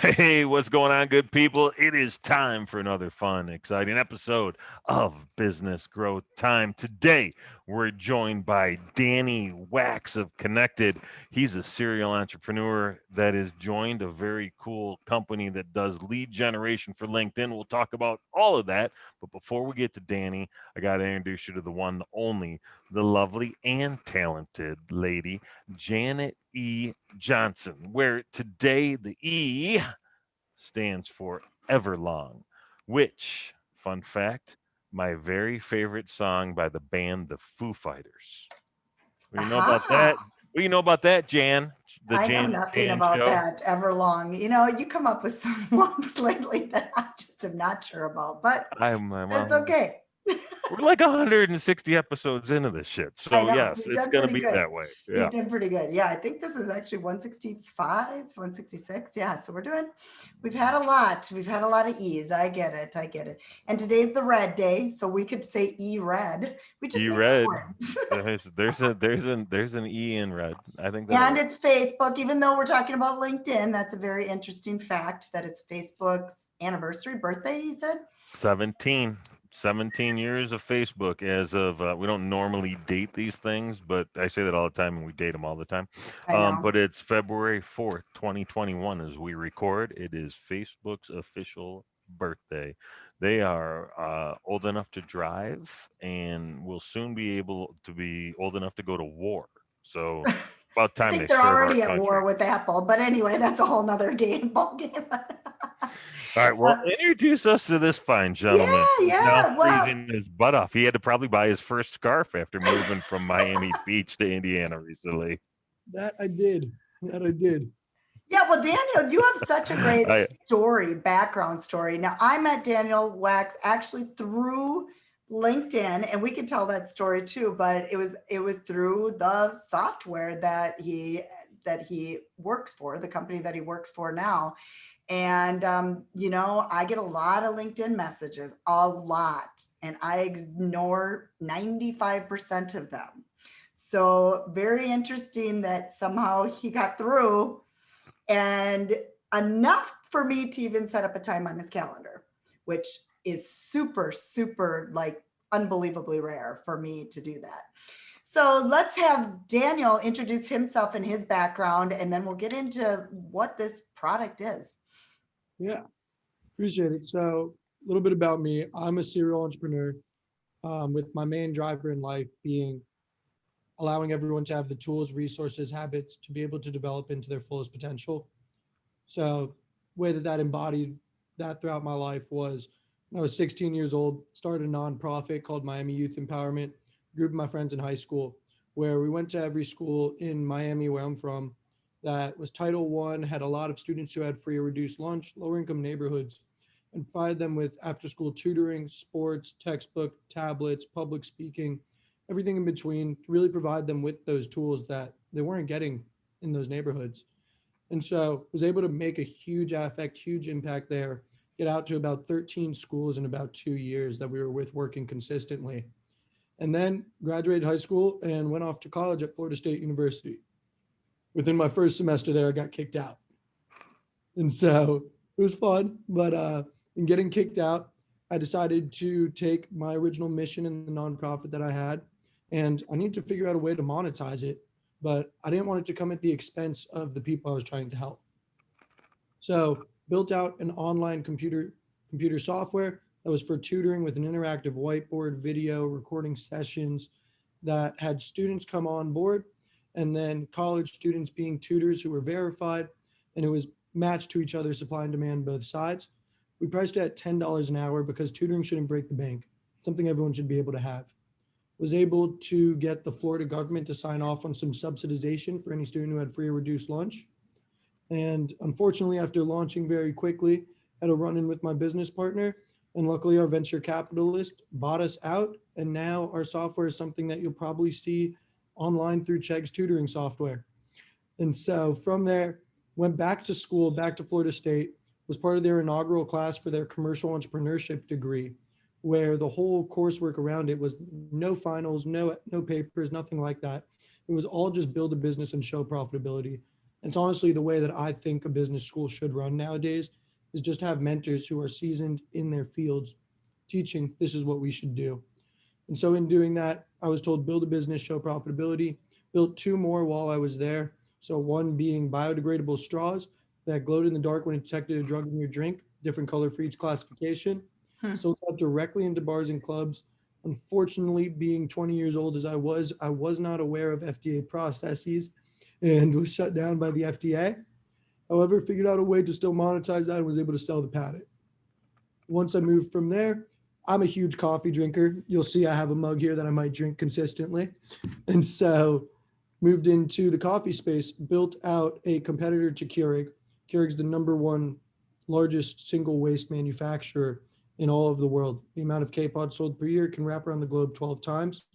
Hey, what's going on, good people? It is time for another fun, exciting episode of Business Growth Time. Today, we're joined by Danny Wax of Kennected. He's a serial entrepreneur that has joined a very cool company that does lead generation for LinkedIn. We'll talk about all of that. But before we get to Danny, I got to introduce you to the one, the only, the lovely and talented lady, Janet E. Johnson, where today the E stands for Everlong, which, fun fact, my very favorite song by the band The Foo Fighters. What do you know about that? Aha. What do you know about that, Jan? The I know Jan nothing Jan about show? that Everlong. You come up with some ones lately that I just am not sure about, but that's Well, okay. we're like 160 episodes into this shit. I So know. yes, You've it's done gonna pretty be good. that way. Yeah. You've done pretty good. Yeah, I think this is actually 165, 166. Yeah, so we've had a lot. We've had a lot of E's. I get it. I get it. And today's the red day, so we could say E red. We just E need the red. words. There's an E in red. I think that'll And work. it's Facebook, even though we're talking about LinkedIn. That's a very interesting fact that it's Facebook's anniversary birthday, you said? 17. 17 years of Facebook as of we don't normally date these things, but I say that all the time and we date them all the time. I know. But it's February 4th, 2021 as we record. It is Facebook's official birthday. They are old enough to drive and will soon be able to be old enough to go to war. So about I time they think they're serve our already at country. war with Apple. But anyway, that's a whole nother game ball game. All right. Well, Uh, introduce us to this fine gentleman yeah, who's now yeah. Well, freezing his butt off. He had to probably buy his first scarf after moving from Miami Beach to Indiana recently. That I did. That I did. yeah, well, Daniel, you have such a great I story, background story. Now, I met Daniel Wax actually through LinkedIn, and we could tell that story too, but it was through the software that he works for, the company that he works for now. And I get a lot of LinkedIn messages, a lot, and I ignore 95% of them. So very interesting that somehow he got through and enough for me to even set up a time on his calendar, which is super, super like unbelievably rare for me to do that. So let's have Daniel introduce himself and his background, and then we'll get into what this product is. Yeah, appreciate it. So, a little bit about me. I'm a serial entrepreneur with my main driver in life being allowing everyone to have the tools, resources, habits to be able to develop into their fullest potential. So, way that embodied that throughout my life was when I was 16 years old, started a nonprofit called Miami Youth Empowerment, a group of my friends in high school, where we went to every school in Miami, where I'm from, that was Title One, had a lot of students who had free or reduced lunch, lower income neighborhoods, and provided them with after school tutoring, sports, textbook, tablets, public speaking, everything in between to really provide them with those tools that they weren't getting in those neighborhoods. And so was able to make a huge affect, huge impact there, get out to about 13 schools in about 2 years that we were with working consistently. And then graduated high school and went off to college at Florida State University. Within my first semester there, I got kicked out. And so it was fun, but in getting kicked out, I decided to take my original mission in the nonprofit that I had, and I need to figure out a way to monetize it, but I didn't want it to come at the expense of the people I was trying to help. So built out an online computer software that was for tutoring with an interactive whiteboard, video, recording sessions that had students come on board, and then college students being tutors who were verified, and it was matched to each other, supply and demand both sides. We priced it at $10 an hour because tutoring shouldn't break the bank. It's something everyone should be able to have. Was able to get the Florida government to sign off on some subsidization for any student who had free or reduced lunch. And unfortunately, after launching very quickly, had a run in with my business partner. And luckily, our venture capitalist bought us out. And now our software is something that you'll probably see online through Chegg's tutoring software. And so from there, went back to school, back to Florida State, was part of their inaugural class for their commercial entrepreneurship degree, where the whole coursework around it was no finals, no papers, nothing like that. It was all just build a business and show profitability. It's honestly the way that I think a business school should run nowadays, is just have mentors who are seasoned in their fields teaching this is what we should do. And so in doing that, I was told build a business, show profitability. Built two more while I was there. So one being biodegradable straws that glowed in the dark when it detected a drug in your drink, different color for each classification. Hmm. Sold that directly into bars and clubs. Unfortunately, being 20 years old as I was not aware of FDA processes and was shut down by the FDA. However, figured out a way to still monetize that and was able to sell the patent. Once I moved from there, I'm a huge coffee drinker. You'll see I have a mug here that I might drink consistently. And so moved into the coffee space, built out a competitor to Keurig. Keurig's the number one largest single waste manufacturer in all of the world. The amount of K-Pods sold per year can wrap around the globe 12 times.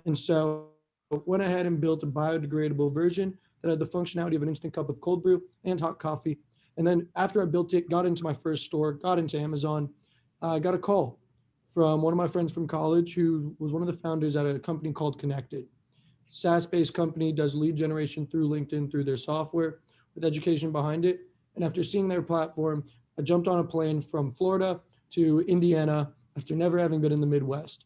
And so went ahead and built a biodegradable version that had the functionality of an instant cup of cold brew and hot coffee. And then after I built it, got into my first store, got into Amazon, I got a call from one of my friends from college who was one of the founders at a company called Kennected. SaaS-based company, does lead generation through LinkedIn through their software with education behind it. And after seeing their platform, I jumped on a plane from Florida to Indiana after never having been in the Midwest.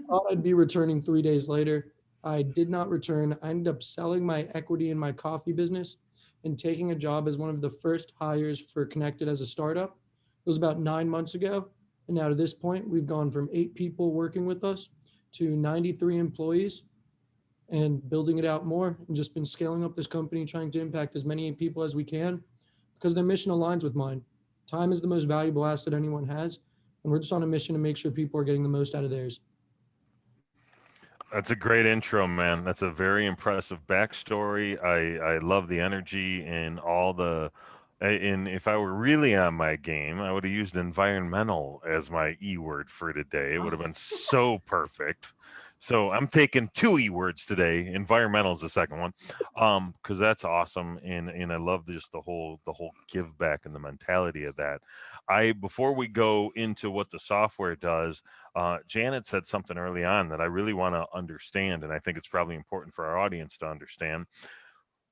Thought I'd be returning 3 days later. I did not return. I ended up selling my equity in my coffee business and taking a job as one of the first hires for Kennected as a startup. It was about 9 months ago. And now to this point, we've gone from 8 people working with us to 93 employees and building it out more and just been scaling up this company, trying to impact as many people as we can because their mission aligns with mine. Time is the most valuable asset anyone has. And we're just on a mission to make sure people are getting the most out of theirs. That's a great intro, man. That's a very impressive backstory. I love the energy and all the. And if I were really on my game, I would have used environmental as my E word for today. It would have been so perfect. So I'm taking two E words today. Environmental is the second one, because that's awesome, and I love just the whole give back and the mentality of that. I before we go into what the software does, Janet said something early on that I really want to understand, and I think it's probably important for our audience to understand.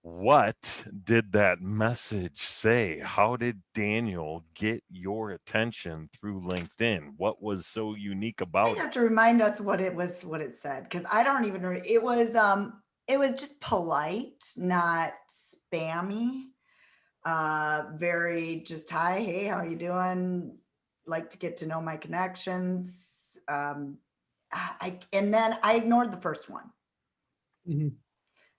What did that message say? How did Daniel get your attention through LinkedIn? What was so unique You about have it? to remind us what it was, what it said, because I don't even know. It was just polite, not spammy. Very just hi, hey, how you doing? Like to get to know my connections. And then I ignored the first one. Mhm.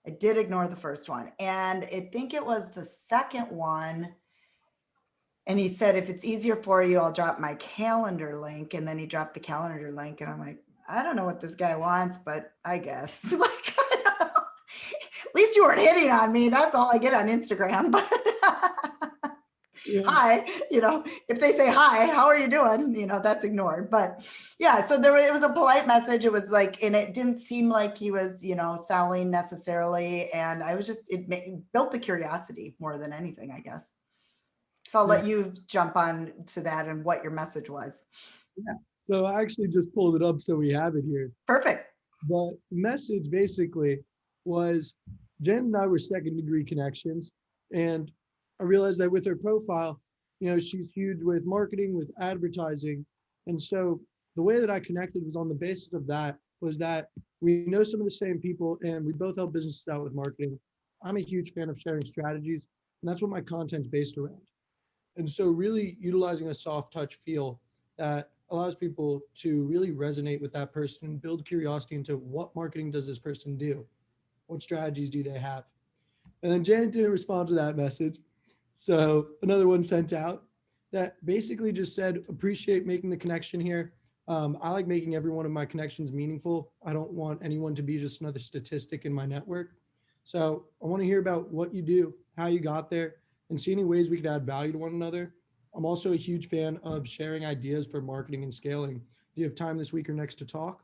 I did ignore the first one, and I think it was the second one. And he said, if it's easier for you, I'll drop my calendar link. And then he dropped the calendar link. And I'm like, I don't know what this guy wants, but I guess. Like, I don't know. At least you weren't hitting on me. That's all I get on Instagram. But Yeah. hi, if they say hi, how are you doing? That's ignored. But yeah, so it was a polite message. It was like, and it didn't seem like he was, selling necessarily. And I was just, built the curiosity more than anything, I guess. So I'll let you jump on to that and what your message was. Yeah. So I actually just pulled it up so we have it here. Perfect. The message basically was Jen and I were second degree connections. And I realized that with her profile, she's huge with marketing, with advertising. And so the way that I connected was on the basis of that, was that we know some of the same people and we both help businesses out with marketing. I'm a huge fan of sharing strategies, and that's what my content's based around. And so really utilizing a soft touch feel that allows people to really resonate with that person and build curiosity into what marketing does this person do? What strategies do they have? And then Janet didn't respond to that message. So another one sent out that basically just said, appreciate making the connection here. I like making every one of my connections meaningful. I don't want anyone to be just another statistic in my network. So I want to hear about what you do, how you got there, and see any ways we could add value to one another. I'm also a huge fan of sharing ideas for marketing and scaling. Do you have time this week or next to talk?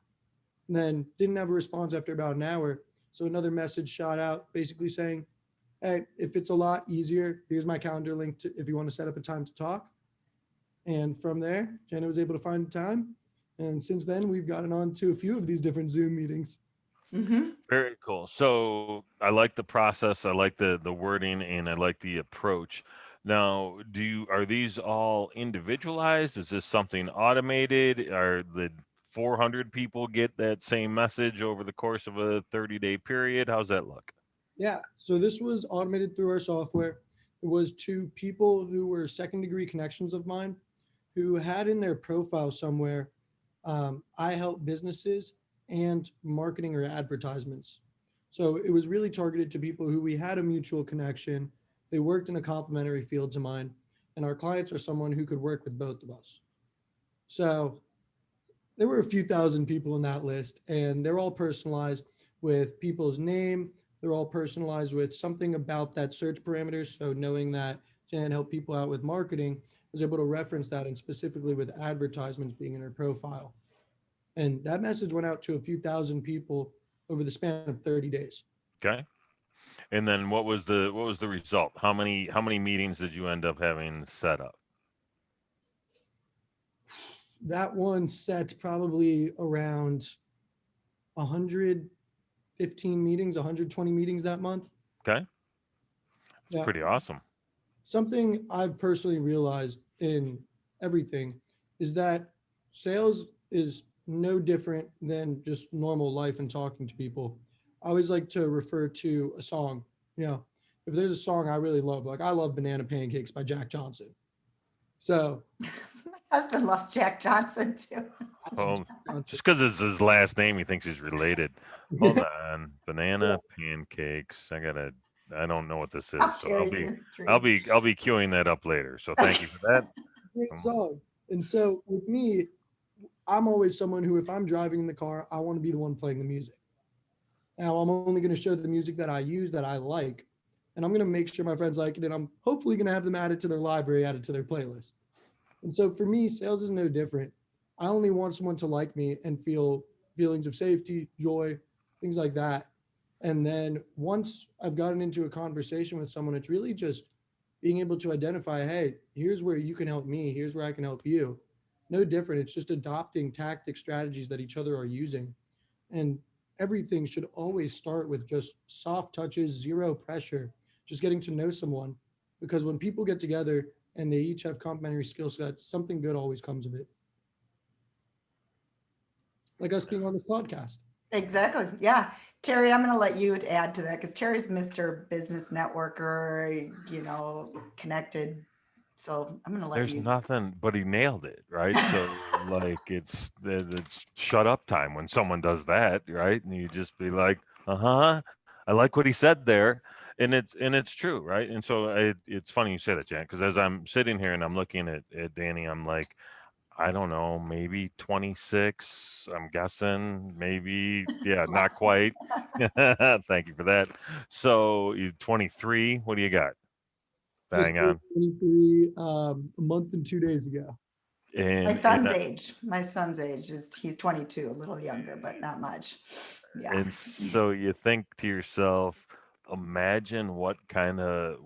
And then didn't have a response after about an hour. So another message shot out basically saying, hey, if it's a lot easier, here's my calendar link to, if you want to set up a time to talk. And from there, Jenna was able to find the time. And since then, we've gotten on to a few of these different Zoom meetings. Hmm. Very cool. So I like the process. I like the wording, and I like the approach. Now, are these all individualized? Is this something automated? Are the 400 people get that same message over the course of a 30-day period? How's that look? Yeah. So this was automated through our software. It was to people who were second degree connections of mine who had in their profile somewhere, I help businesses and marketing or advertisements. So it was really targeted to people who we had a mutual connection. They worked in a complementary field to mine, and our clients are someone who could work with both of us. So there were a few thousand people in that list, and they're all personalized with people's name. They're all personalized with something about that search parameter. So knowing that Jan helped people out with marketing, I was able to reference that, and specifically with advertisements being in her profile. And that message went out to a few thousand people over the span of 30 days. Okay. And then what was the result? How many meetings did you end up having set up? That one set probably around 115 meetings, 120 meetings that month. Okay. It's Yeah. pretty awesome. Something I've personally realized in everything is that sales is no different than just normal life and talking to people. I always like to refer to a song. You know, if there's a song I really love, like I love Banana Pancakes by Jack Johnson. So My husband loves Jack Johnson too. I love Oh, Jack Johnson. just because it's his last name, he thinks he's related. Hold on, banana pancakes. I don't know what this is, Oh, so I'll Terry's be, I'll intrigued. be, I'll be queuing that up later. So thank you for that. Great Um, song. And so with me, I'm always someone who, if I'm driving in the car, I want to be the one playing the music. Now, I'm only going to show the music that I use that I like, and I'm going to make sure my friends like it, and I'm hopefully going to have them added to their library, added to their playlist. And so for me, sales is no different. I only want someone to like me and feel feelings of safety, joy, things like that. And then once I've gotten into a conversation with someone, it's really just being able to identify, hey, here's where you can help me, here's where I can help you. No different. It's just adopting tactic strategies that each other are using. And everything should always start with just soft touches, zero pressure, just getting to know someone. Because when people get together and they each have complementary skill sets, something good always comes of it. Like us being on this podcast. Exactly. Yeah. Terry, I'm going to let you add to that because Terry's Mr. Business Networker, connected. So I'm going to let there's you. nothing, but he nailed it, right? So like it's shut up time when someone does that, right? And you just be like, I like what he said there, and it's true, right? And so it's funny you say that, Jan, because as I'm sitting here and I'm looking at Danny, I'm like, I don't know, maybe 26. I'm guessing, maybe, yeah, not quite. Thank you for that. So you 23. What do you got? Just Bang turned on. 23 a month and 2 days ago. My And and son's age. My son's age is he's 22, a little younger, but not much. Yeah. and so you think to yourself, imagine what kind of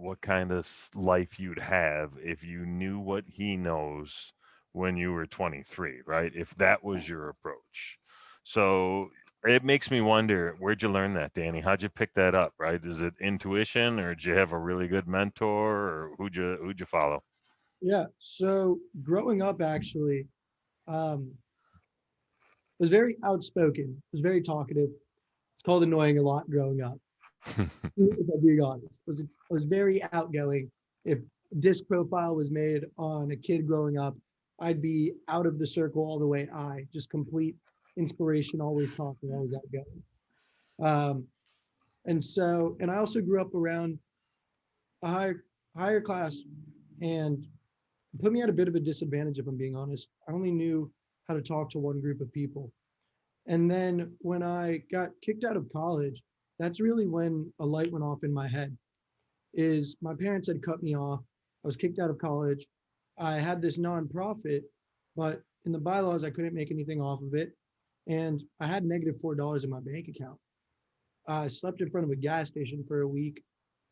life you'd have if you knew what he knows when you were 23, right? If that was your approach. So it makes me wonder, where'd you learn that, Danny? How'd you pick that up, right? Is it intuition, or did you have a really good mentor, or who'd you follow? Yeah. So growing up, actually, was very outspoken, was very talkative. It's called annoying a lot growing up. If I'm being honest, was very outgoing. If a disc profile was made on a kid growing up, I'd be out of the circle all the way. Just complete inspiration, always talking, always outgoing. Um, and I also grew up around a higher class, and put me at a bit of a disadvantage if I'm being honest. I only knew how to talk to one group of people. And then when I got kicked out of college, that's really when a light went off in my head. Is my parents had cut me off. I was kicked out of college. I had this nonprofit, but in the bylaws, I couldn't make anything off of it. And I had negative $4 in my bank account. I slept in front of a gas station for a week,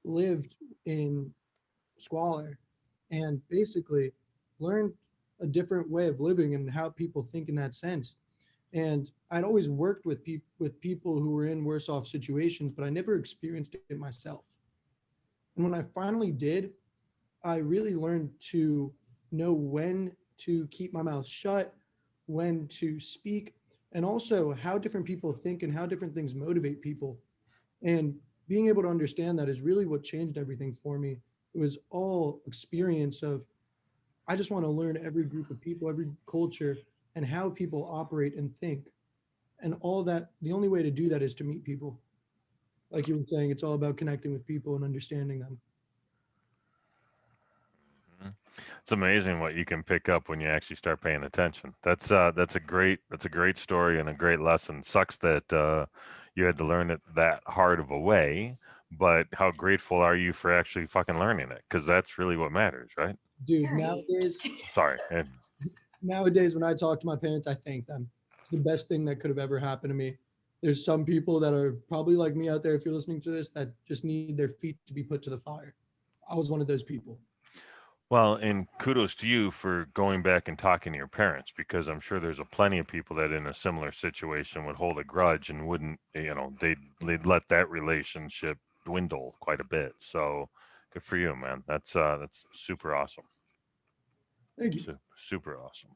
lived in squalor, and basically learned a different way of living and how people think in that sense. And I'd always worked with people who were in worse off situations, but I never experienced it myself. And when I finally did, I really learned to know when to keep my mouth shut, when to speak, and also how different people think and how different things motivate people. And being able to understand that is really what changed everything for me. It was all experience of, I just want to learn every group of people, every culture, and how people operate and think. And all that, the only way to do that is to meet people. Like you were saying, it's all about connecting with people and understanding them. Mhm. It's amazing what you can pick up when you actually start paying attention. That's a great story and a great lesson. Sucks that you had to learn it that hard of a way, but how grateful are you for actually fucking learning it? Because that's really what matters, right? Dude, Harry, just kidding. Sorry. nowadays when I talk to my parents, I thank them. It's the best thing that could have ever happened to me. There's some people that are probably like me out there, if you're listening to this, that just need their feet to be put to the fire. I was one of those people. Well, and kudos to you for going back and talking to your parents because I'm sure there's a plenty of people that in a similar situation would hold a grudge and wouldn't, they'd let that relationship dwindle quite a bit. So good for you, man. That's super awesome. Thank you. Super awesome.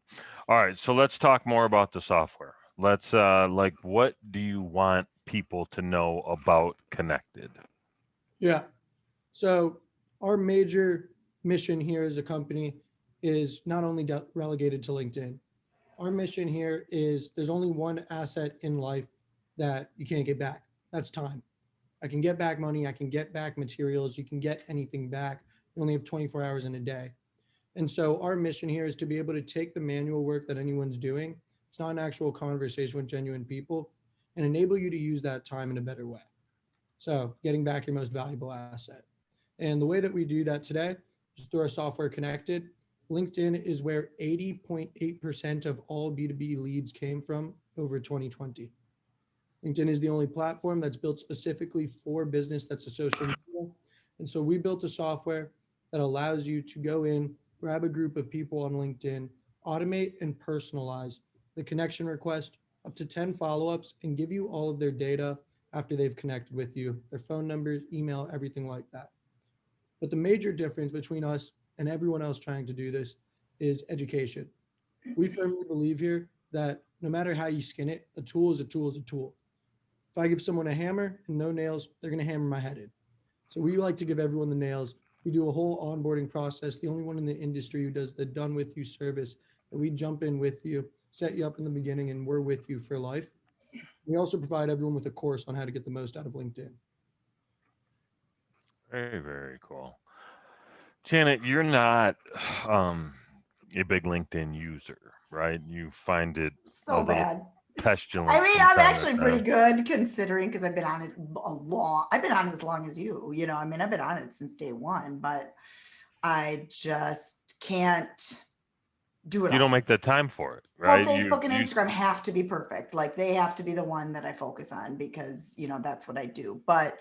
All right, so let's talk more about the software. Let's like what do you want people to know about Connected? Yeah. So our major mission here as a company is not only relegated to LinkedIn. Our mission here is there's only one asset in life that you can't get back. That's time. I can get back money. I can get back materials. You can get anything back. You only have 24 hours in a day. And so our mission here is to be able to take the manual work that anyone's doing. It's not an actual conversation with genuine people and enable you to use that time in a better way. So getting back your most valuable asset. And the way that we do that today is through our software Connected. LinkedIn is where 80.8% of all B2B leads came from over 2020. LinkedIn is the only platform that's built specifically for business that's a social media. And so we built a software that allows you to go in, grab a group of people on LinkedIn, automate and personalize the connection request up to 10 follow-ups and give you all of their data after they've connected with you, their phone numbers, email, everything like that. But the major difference between us and everyone else trying to do this is education. We firmly believe here that no matter how you skin it, a tool is a tool is a tool. If I give someone a hammer and no nails, they're going to hammer my head in. So we like to give everyone the nails. We do a whole onboarding process, the only one in the industry who does the done with you service. And we jump in with you, set you up in the beginning, and we're with you for life. We also provide everyone with a course on how to get the most out of LinkedIn. Very, very cool. Janet, you're not um, a big LinkedIn user, right? You find it a So little bad. I pestilent mean, from I'm time to actually pretty time. good considering because I've been on it a long. I've been on it as long as you. I mean, I've been on it since day one, but I just can't do it You don't all. make the time for it, Well, right? Facebook and Instagram have to be perfect. Like they have to be the one that I focus on because that's what I do. But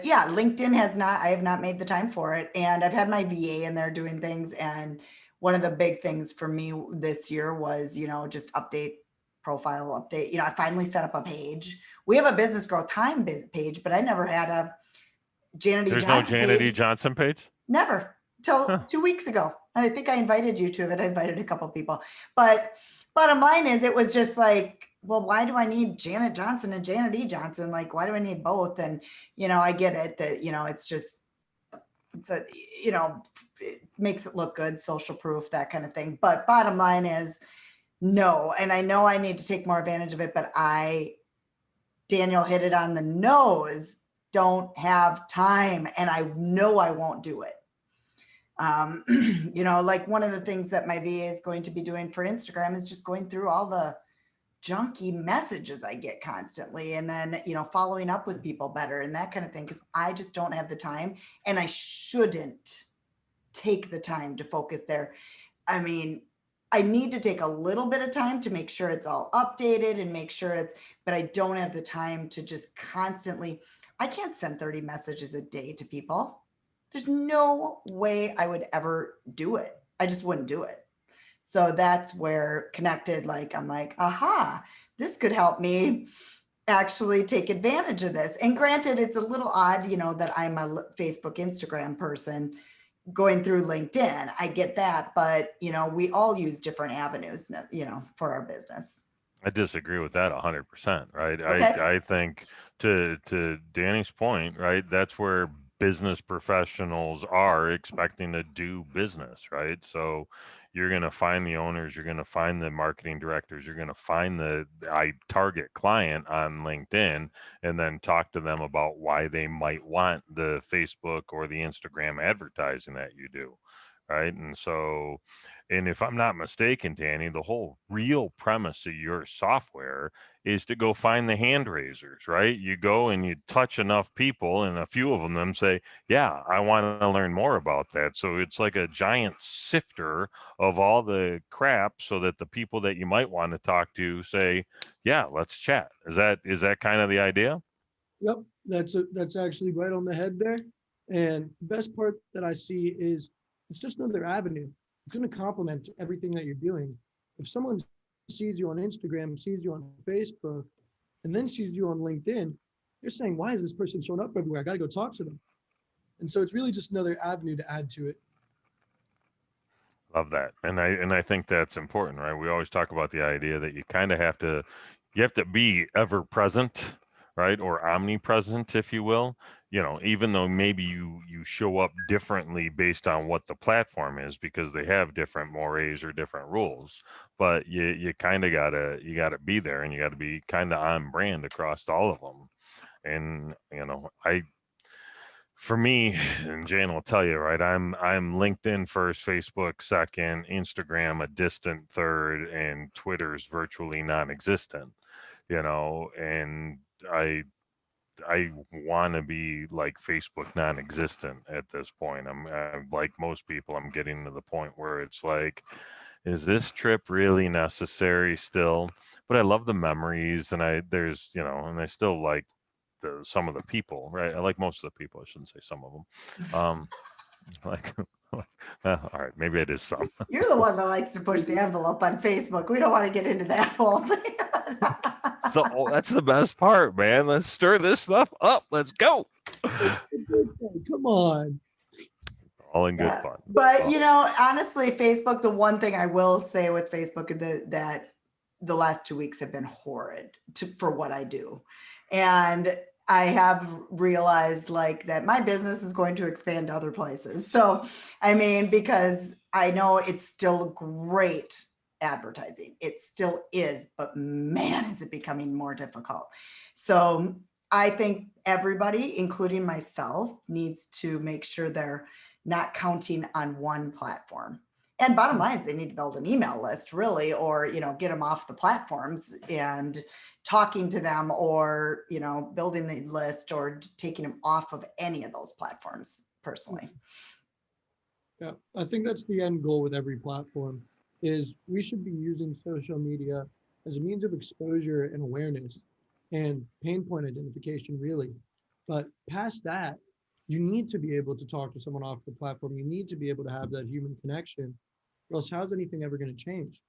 yeah, LinkedIn has not. I have not made the time for it, and I've had my VA in there doing things. And one of the big things for me this year was just update profile update. I finally set up a page. We have a business growth time page, but I never had a Janet E. There's no Johnson Janet E. page. Johnson page? Never till Huh. 2 weeks ago. I think I invited you to it. I invited a couple people, but bottom line is it was just like, well, why do I need Janet Johnson and Janet E. Johnson? Like, why do I need both? And, I get it that, it's just, it's a, it makes it look good, social proof, that kind of thing. But bottom line is no. And I know I need to take more advantage of it, but Daniel hit it on the nose, don't have time. And I know I won't do it. Like one of the things that my VA is going to be doing for Instagram is just going through all the junky messages I get constantly and then, following up with people better and that kind of thing. Cause I just don't have the time and I shouldn't take the time to focus there. I mean, I need to take a little bit of time to make sure it's all updated and make sure but I don't have the time to just constantly, I can't send 30 messages a day to people. There's no way I would ever do it. I just wouldn't do it. So that's where Kennected, like, I'm like, aha, this could help me actually take advantage of this. And granted, it's a little odd, that I'm a Facebook, Instagram person going through LinkedIn. I get that, but we all use different avenues, for our business. I disagree with that 100%, right? Okay. I think to Danny's point, right? That's where business professionals are expecting to do business, right? So you're going to find the owners, you're going to find the marketing directors, you're going to find the target client on LinkedIn, and then talk to them about why they might want the Facebook or the Instagram advertising that you do, right? And so, and if I'm not mistaken, Danny, the whole real premise of your software is to go find the hand raisers, right? You go and you touch enough people, and a few of them say, yeah, I want to learn more about that. So it's like a giant sifter of all the crap, so that the people that you might want to talk to say, yeah, let's chat. Is that kind of the idea? Yep, that's actually right on the head there. And the best part that I see is it's just another avenue. It's going to complement everything that you're doing. If someone sees you on Instagram, sees you on Facebook, and then sees you on LinkedIn, they're saying, why is this person showing up everywhere? I got to go talk to them. And so it's really just another avenue to add to it. Love that. And I think that's important, right? We always talk about the idea that you kind of have to be ever present, right? Or omnipresent, if you will. Even though maybe you show up differently based on what the platform is, because they have different mores or different rules, but you kind of gotta be there, and you got to be kind of on brand across all of them. And for me, and Jane will tell you, right? I'm LinkedIn first, Facebook second, Instagram a distant third, and Twitter's virtually non-existent. And I want to be like Facebook non-existent at this point. I'm like most people. I'm getting to the point where it's like, is this trip really necessary still? But I love the memories, and and I still like some of the people, right? I like most of the people. I shouldn't say some of them. Like, all right, maybe it is some. You're the one that likes to push the envelope on Facebook. We don't want to get into that whole thing. So that's the best part, man. Let's stir this stuff up. Let's go. Come on. All in good fun. But honestly, Facebook, the one thing I will say with Facebook that the last 2 weeks have been horrid for what I do. And I have realized like that my business is going to expand to other places. So, because I know it's still great advertising. It still is, but man, is it becoming more difficult. So I think everybody, including myself, needs to make sure they're not counting on one platform. And bottom line is they need to build an email list, really, or, get them off the platforms and talking to them, or, building the list or taking them off of any of those platforms personally. Yeah, I think that's the end goal with every platform, is we should be using social media as a means of exposure and awareness and pain point identification, really. But past that, you need to be able to talk to someone off the platform. You need to be able to have that human connection, or else how's anything ever going to change?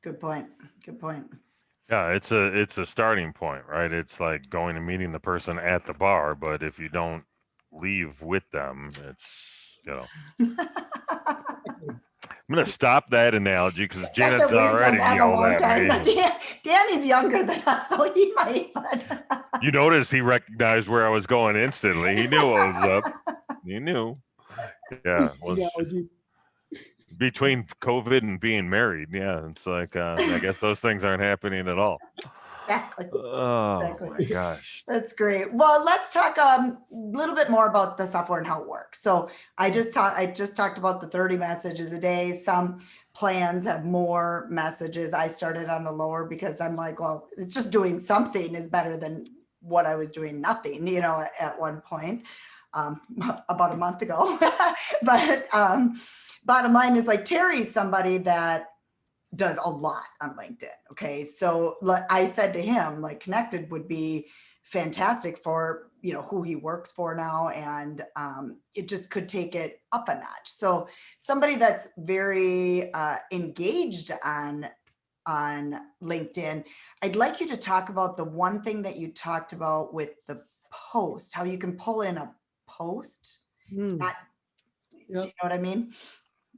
Good point. Good point. Yeah, it's a starting point, right? It's like going and meeting the person at the bar, but if you don't leave with them, it's I'm gonna stop that analogy because Janet's already yelled at me. Danny's younger than us, so he might. But you notice he recognized where I was going instantly. He knew what was up. He knew. Yeah. Between COVID and being married, yeah, it's like I guess those things aren't happening at all. Exactly. Oh Exactly. my gosh. That's great. Well, let's talk a little bit more about the software and how it works. So I just talked about the 30 messages a day. Some plans have more messages. I started on the lower because I'm like, well, it's just doing something is better than what I was doing nothing, at one point, about a month ago. But bottom line is like Terry's somebody that does a lot on LinkedIn. Okay. So I said to him, like, Kennected would be fantastic for, who he works for now, and it just could take it up a notch. So somebody that's very engaged on LinkedIn, I'd like you to talk about the one thing that you talked about with the post, how you can pull in a post. Hmm. Not, do you know Yep. what I mean?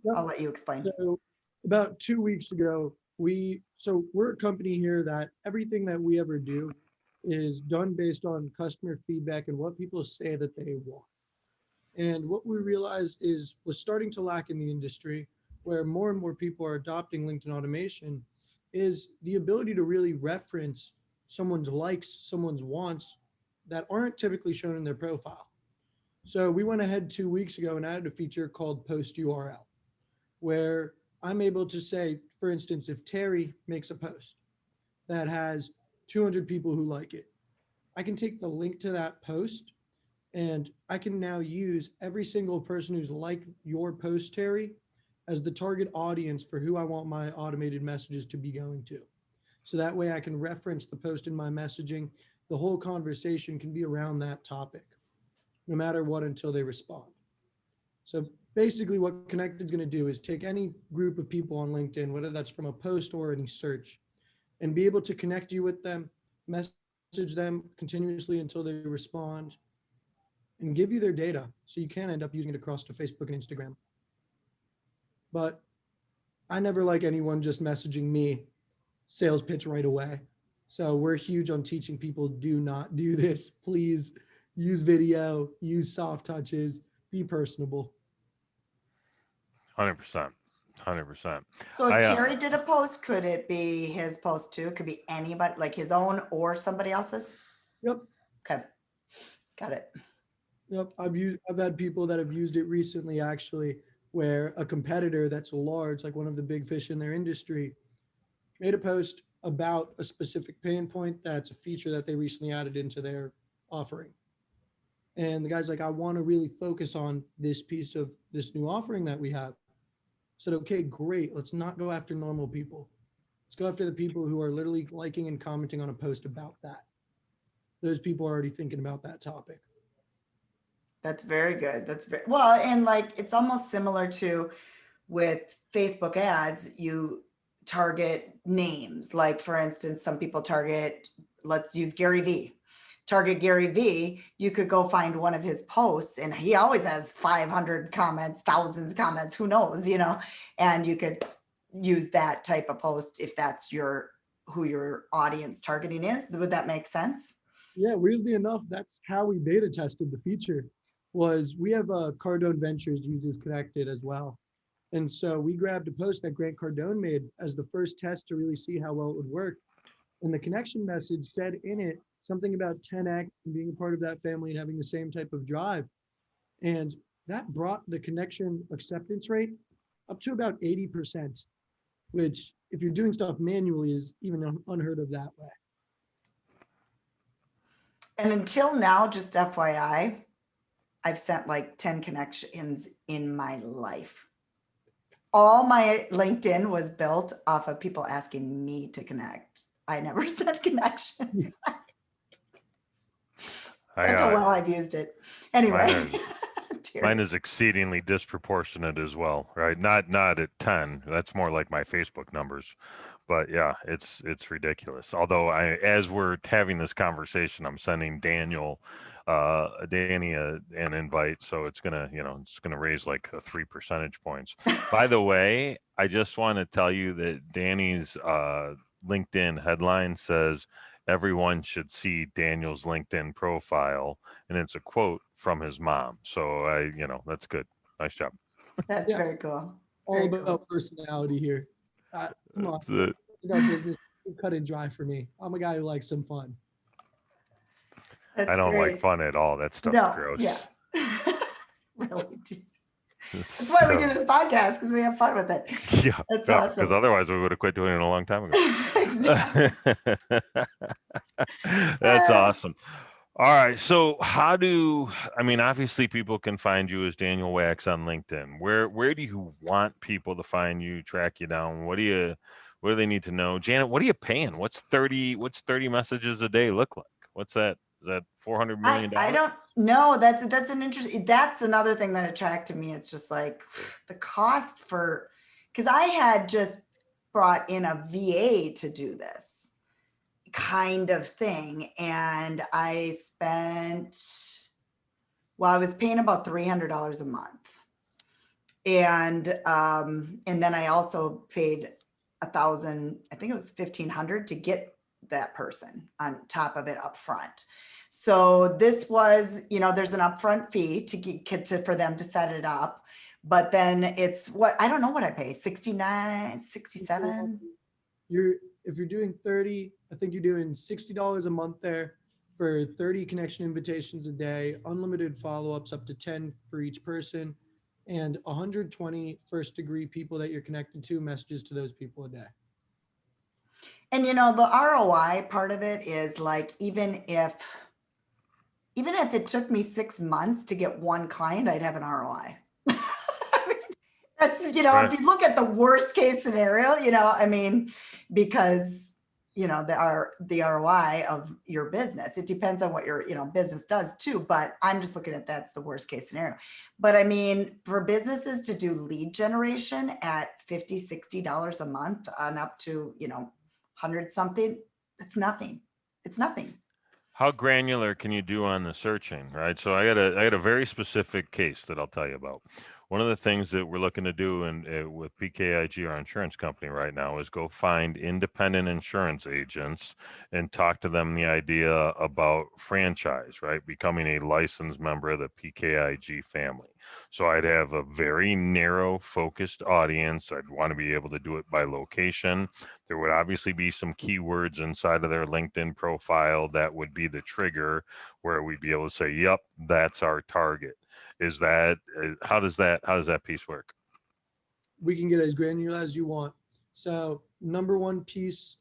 Yep. I'll let you explain. So about 2 weeks ago, we're a company here that everything that we ever do is done based on customer feedback and what people say that they want. And what we realized was starting to lack in the industry, where more and more people are adopting LinkedIn automation, is the ability to really reference someone's likes, someone's wants that aren't typically shown in their profile. So we went ahead 2 weeks ago and added a feature called Post URL, where I'm able to say, for instance, if Terry makes a post that has 200 people who like it, I can take the link to that post and I can now use every single person who's liked your post, Terry, as the target audience for who I want my automated messages to be going to. So that way I can reference the post in my messaging. The whole conversation can be around that topic, no matter what, until they respond. So basically what Kennected is going to do is take any group of people on LinkedIn, whether that's from a post or any search, and be able to connect you with them, message them continuously until they respond, and give you their data. So you can end up using it across to Facebook and Instagram. But I never like anyone just messaging me sales pitch right away. So we're huge on teaching people, do not do this. Please use video, use soft touches, be personable. 100%. 100%. So if I Terry did a post, could it be his post too? It could be anybody, like his own or somebody else's? Yep. Okay. Got it. Yep. I've had people that have used it recently, actually, where a competitor that's large, like one of the big fish in their industry, made a post about a specific pain point that's a feature that they recently added into their offering. And the guy's like, I want to really focus on this piece of this new offering that we have. I said, okay, great. Let's not go after normal people. Let's go after the people who are literally liking and commenting on a post about that. Those people are already thinking about that topic. That's very good. That's very well, and like it's almost similar to with Facebook ads, you target names. Like for instance, some people target, let's use Gary V. Target Gary V, you could go find one of his posts and he always has 500 comments, thousands of comments, who knows, and you could use that type of post if that's who your audience targeting is. Would that make sense? Yeah, weirdly enough, that's how we beta tested the feature. Was we have Cardone Ventures uses Kennected as well. And so we grabbed a post that Grant Cardone made as the first test to really see how well it would work. And the connection message said in it something about 10x and being a part of that family and having the same type of drive. And that brought the connection acceptance rate up to about 80%, which if you're doing stuff manually is even unheard of that way. And until now, just FYI, I've sent like 10 connections in my life. All my LinkedIn was built off of people asking me to connect. I never sent connections. That's how well I've used it. Anyway. Mine is exceedingly disproportionate as well, right? Not at 10. That's more like my Facebook numbers. But yeah, it's ridiculous. Although as we're having this conversation, I'm sending Danny an invite, so it's gonna raise like 3 percentage points. By the way, I just want to tell you that Danny's LinkedIn headline says everyone should see Daniel's LinkedIn profile, and it's a quote from his mom. So that's good. Nice job. That's very cool. All about personality here. Come on, it's about business. Cut it dry for me. I'm a guy who likes some fun. I don't like fun at all. That stuff's gross. Yeah. Really. That's why we do this podcast, because we have fun with it. Yeah, that's awesome. Because otherwise we would have quit doing it a long time ago. Exactly. That's awesome. All right. So obviously people can find you as Daniel Wax on LinkedIn. Where do you want people to find you, track you down? What do they need to know? Janet, what are you paying? What's 30 messages a day look like? What's that? Is that $400 I million? I don't know. That's an interesting. That's another thing that attracted me. It's just like the cost for, because I had just brought in a VA to do this kind of thing, and I spent. Well, I was paying about $300 a month, and then I also paid 1,000. I think it was 1,500 to get that person on top of it up front. So this was, there's an upfront fee to get to for them to set it up, but then it's what I don't know what I pay, 69, 67. You're if you're doing 30, I think you're doing $60 a month there for 30 connection invitations a day, unlimited follow-ups up to 10 for each person, and 120 first degree people that you're connected to, messages to those people a day. And the ROI part of it is like, even if it took me 6 months to get one client, I'd have an ROI. That's, Right. if you look at the worst case scenario, because, the ROI of your business, it depends on what your, business does too. But I'm just looking at that's the worst case scenario. But I mean, for businesses to do lead generation at $50, $60 a month and up to, 100 something, it's nothing. It's nothing. How granular can you do on the searching, right? So I got a very specific case that I'll tell you about. One of the things that we're looking to do with PKIG, our insurance company right now, is go find independent insurance agents and talk to them the idea about franchise, right? Becoming a licensed member of the PKIG family. So I'd have a very narrow focused audience. I'd want to be able to do it by location. There would obviously be some keywords inside of their LinkedIn profile that would be the trigger where we'd be able to say, yep, that's our target. Is that how does that piece work? We can get as granular as you want. So number one piece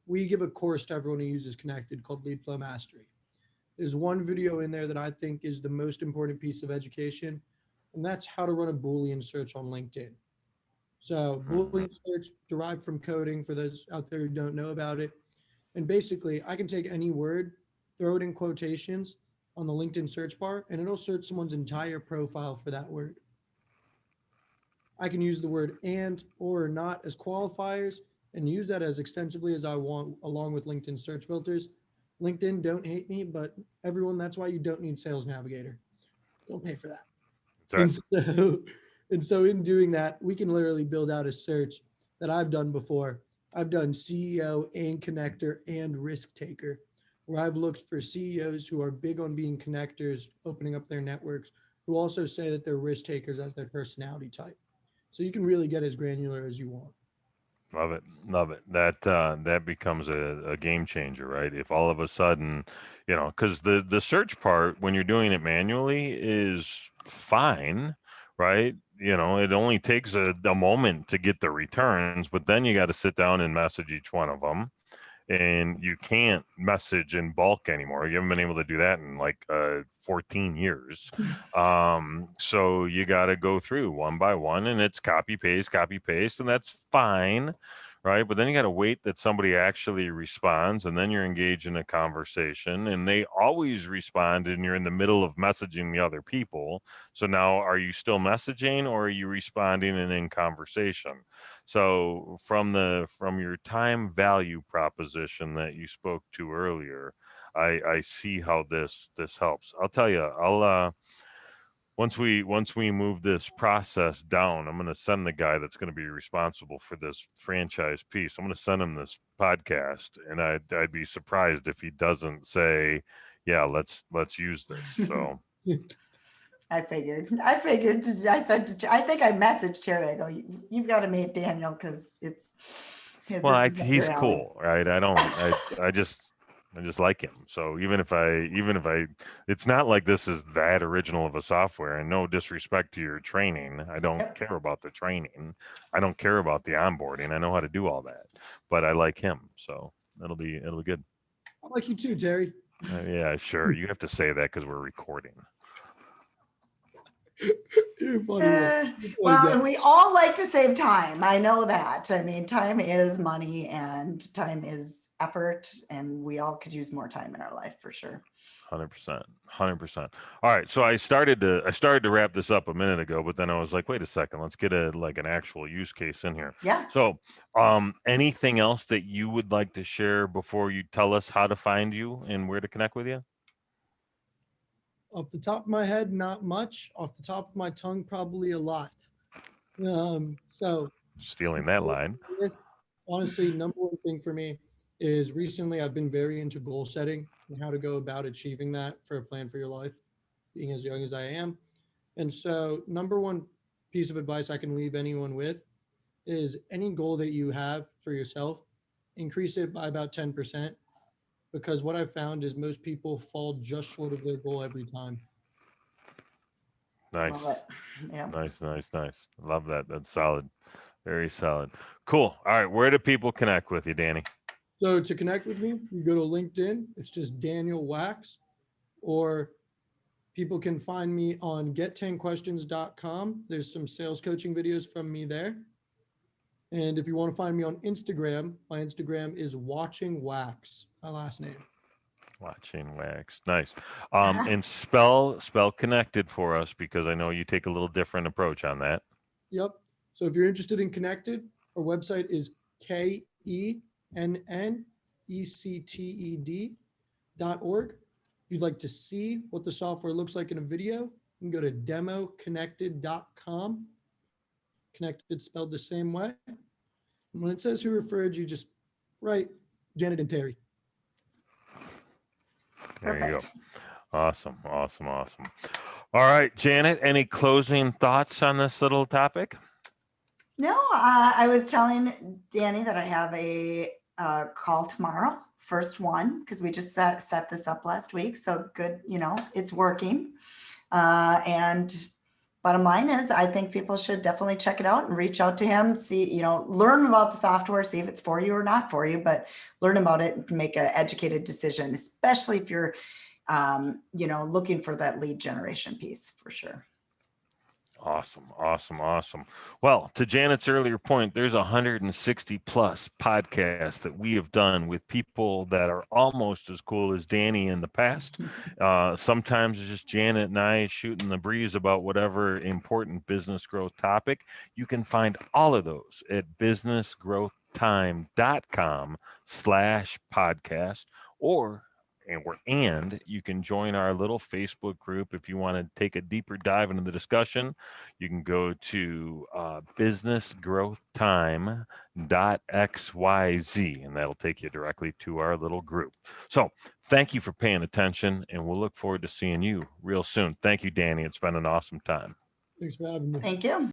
we give a course to everyone who uses Kennected called Lead Flow Mastery. There's one video in there that I think is the most important piece of education, and that's how to run a Boolean search on LinkedIn. So Boolean search derived from coding for those out there who don't know about it. And basically I can take any word, throw it in quotations on the LinkedIn search bar, and it'll search someone's entire profile for that word. I can use the word and or not as qualifiers and use that as extensively as I want along with LinkedIn search filters. LinkedIn, don't hate me, but everyone, that's why you don't need Sales Navigator. Don't pay for that. That's right. And so in doing that, we can literally build out a search that I've done before. I've done CEO and connector and risk taker, where I've looked for CEOs who are big on being connectors, opening up their networks, who also say that they're risk takers as their personality type. So you can really get as granular as you want. Love it, love it. That becomes a game changer, right? If all of a sudden, because the search part when you're doing it manually is fine, right? It only takes a moment to get the returns, but then you got to sit down and message each one of them, and you can't message in bulk anymore. You haven't been able to do that in like 14 years. So you got to go through one by one, and it's copy paste, and that's fine, right? But then you got to wait that somebody actually responds, and then you're engaged in a conversation, and they always respond, and you're in the middle of messaging the other people. So now, are you still messaging, or are you responding and in conversation? So from your time value proposition that you spoke to earlier, I see how this helps. I'll tell you, once we move this process down, I'm going to send the guy that's going to be responsible for this franchise piece. I'm going to send him this podcast, and I'd be surprised if he doesn't say, yeah, let's use this. So I figured. I said, I think I messaged Terry. I go, you've got to meet Daniel because this well, is up he's your alley. cool, right? I just like him. So even if I, it's not like this is that original of a software. And no disrespect to your training, I don't Yep. care about the training. I don't care about the onboarding. I know how to do all that, but I like him, so it'll be good. I like you too, Terry. Yeah, sure. You have to say that because we're recording. You're a funny one. Well, and we all like to save time. I know that. I mean, time is money, and time is effort, and we all could use more time in our life for sure. 100%. 100%. All right. So I started to wrap this up a minute ago, but then I was like, wait a second, let's get an actual use case in here. Yeah. So, anything else that you would like to share before you tell us how to find you and where to connect with you? Off the top of my head, not much. Off the top of my tongue, probably a lot. So Stealing that line. honestly, number one thing for me is recently I've been very into goal setting and how to go about achieving that for a plan for your life, being as young as I am. And so, number one piece of advice I can leave anyone with is any goal that you have for yourself, increase it by about 10%. Because what I've found is most people fall just short of their goal every time. Nice. Love it. Yeah. Nice. Love that. That's solid. Very solid. Cool. All right. Where do people connect with you, Danny? So to connect with me, you go to LinkedIn. It's just Daniel Wax, or people can find me on get10questions.com. There's some sales coaching videos from me there. And if you want to find me on Instagram, my Instagram is Watching Wax, my last name. Watching Wax. Nice. And spell Kennected for us, because I know you take a little different approach on that. Yep. So if you're interested in Kennected, our website is KENNECTED.org. If you'd like to see what the software looks like in a video, you can go to demokennected.com. Kennected spelled the same way. And when it says who referred you, just write Janet and Terry. There you go. Awesome. All right, Janet, any closing thoughts on this little topic? No, I was telling Danny that I have a call tomorrow, first one, because we just set this up last week. So good, it's working. And bottom line is, I think people should definitely check it out and reach out to him, see, learn about the software, see if it's for you or not for you, but learn about it and make an educated decision, especially if you're, looking for that lead generation piece for sure. Awesome. Well, to Janet's earlier point, there's 160 plus podcasts that we have done with people that are almost as cool as Danny in the past. Sometimes it's just Janet and I shooting the breeze about whatever important business growth topic. You can find all of those at businessgrowthtime.com/podcast, and you can join our little Facebook group if you want to take a deeper dive into the discussion. You can go to businessgrowthtime.xyz, and that'll take you directly to our little group. So thank you for paying attention, and we'll look forward to seeing you real soon. Thank you, Danny. It's been an awesome time. Thanks for having me. Thank you.